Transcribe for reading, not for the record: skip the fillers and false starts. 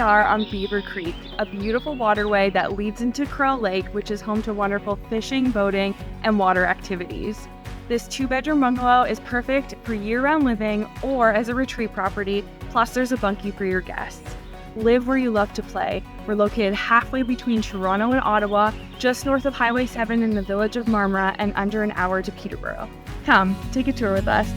are on Beaver Creek, a beautiful waterway that leads into Crowe Lake, which is home to wonderful fishing, boating, and water activities. This 2-bedroom bungalow is perfect for year-round living or as a retreat property, plus there's a bunkie for your guests. Live where you love to play. We're located halfway between Toronto and Ottawa, just north of Highway 7 in the village of Marmora, and under an hour to Peterborough. Come, take a tour with us.